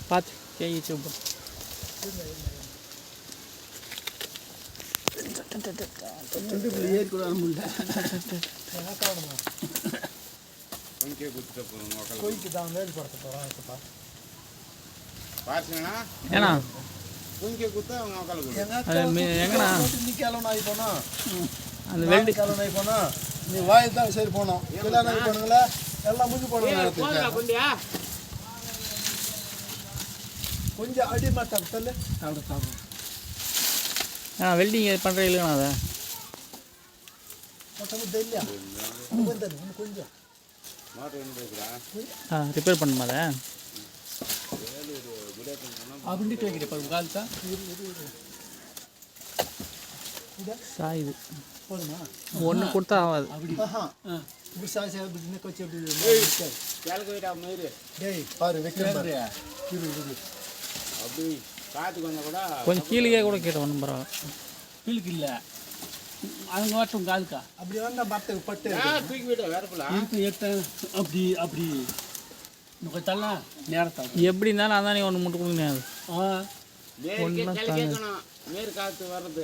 பார்த்து கேச்சு ஏறி கூட முடியல கோயிலுக்கு தான் வேறு படுத்த போகிறோம் இப்போப்பா ஏண்ணா எங்கண்ணா நீ கிளம்பு நாய் போனோம் அந்த வெள்ளி கிளம்பு நாய் போனோம் நீ வாய் தான் சரி போனோம் எல்லா நாய் போனுங்களா எல்லாம் முடிஞ்சு போனோம் கொஞ்சம் அடி மாட்டாங்க சொல்லு அப்படி சாப்பிடும் வெல்டிங் பண்ணுற இல்லைண்ணா அதை இல்லையா கொஞ்சம் ரிப்பேர் பண்ணுமா அதை அப்படின்ட்டு வைக்கிறேன் காலத்தா சாயுது போதுமா ஒன்று கொடுத்தா ஆகாது அப்படி இப்படி சாய் அப்படி வச்சு அப்படி டேய் பாரு வைக்கிறேன் அப்படி காற்று கொஞ்சம் கூட கொஞ்சம் கீழே கூட கேட்ட ஒன்றும் பரவாயில்ல கீழுக்கு இல்லை அவங்க வாட்டும் காதுக்கா அப்படி வந்தால் பட்டு பட்டு தூக்கி விட வேற போல இருக்கு எட்டேன் அப்படி அப்படி கொஞ்சம் தள்ளலாம் நேரத்தான் எப்படி இருந்தாலும் அதான் நீ ஒன்று மட்டும் கொடுங்க அது கேட்கணும் நேர் காற்று வர்றது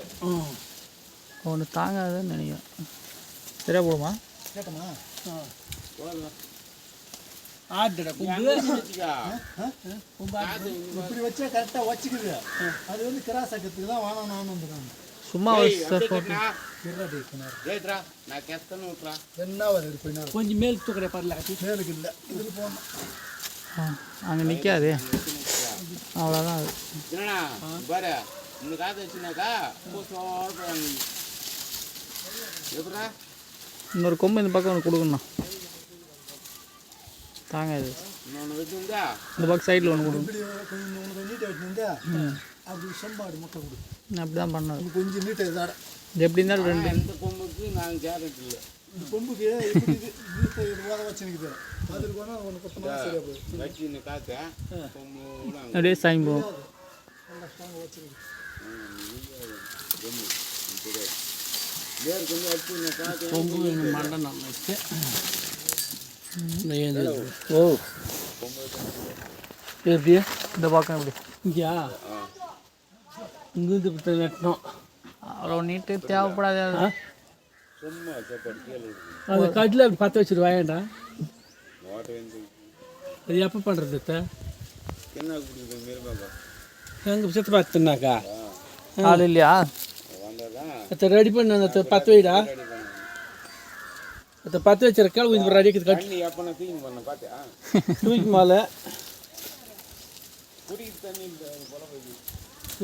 ஒன்று தாங்காதுன்னு நினைக்கிறேன் சரியா போடுமா கேட்டமா ஆட்டுடா கும்பு இப்படி வச்சா கரெக்டாக வச்சுக்குது அது வந்து கிராஸ் ஆக்கிறதுக்கு தான் வாங்கணும் வந்துடுறாங்க சும்மா நான் கெத்தன்னு விட்றா என்ன வருது பின்னாடி கொஞ்சம் மேல் தூக்கிற பாருல மேலுக்கு இல்லை இதில் போகணும் அங்கே நிற்காது அவ்வளோதான் அது என்னண்ணா பாரு இந்த காற்று வச்சுனாக்கா எப்படா இன்னொரு கொம்பு இந்த பக்கம் ஒன்று கொடுக்கணும் தாங்காது இன்னொன்று வச்சுருந்தா இந்த பக்கம் சைடில் ஒன்று கொடுங்க இப்படி கொஞ்சம் உனக்கு நீட்டாக வச்சுருந்தா அப்படி செம்பாடு முட்டை கொடு அப்படி தான் பண்ணது கொஞ்சம் நீட்டாக இதாட எப்படி இருந்தாலும் ரெண்டு இந்த கொம்புக்கு நாங்கள் கேரட் இல்லை இந்த கொம்புக்கு இப்படி இது ஓத வச்சுருக்குது அதுக்கு போனால் ஒன்று கொத்தமாக சரியாக போகுது வச்சு இந்த காற்று கொம்பு அப்படியே சாயம் போகும் நல்லா ஸ்ட்ராங்காக வச்சுருக்கு வேறு கொஞ்சம் வச்சு இந்த காற்று கொம்பு மண்டை நம்ம வச்சு ஓ எப்படி இந்த பக்கம் எப்படி இங்கேயா இங்கேருந்து இப்படி வெட்டணும் அவ்வளோ நீட்டு தேவைப்படாது அது. சும்மா சாப்பாடு கீழே அது கட்டில் அப்படி பற்ற வச்சுட்டு வாயேண்டா ஓட்ட வந்து அது எப்போ பண்ணுறது என்ன கொடுக்குது மாரி பாப்பா எங்கள் சித்த பார்த்துனாக்கா ஆள் இல்லையா வந்தால் அதை ரெடி பண்ண அந்த பற்ற வைடா ரெடி பண்ண அதை பற்ற வச்சிருக்கா கொஞ்சம் ரெடி கட்டி தண்ணி எப்போனா தூக்கி பண்ண பார்த்தியா தூக்கி மேலே குடிக்கிற தண்ணி போல போய்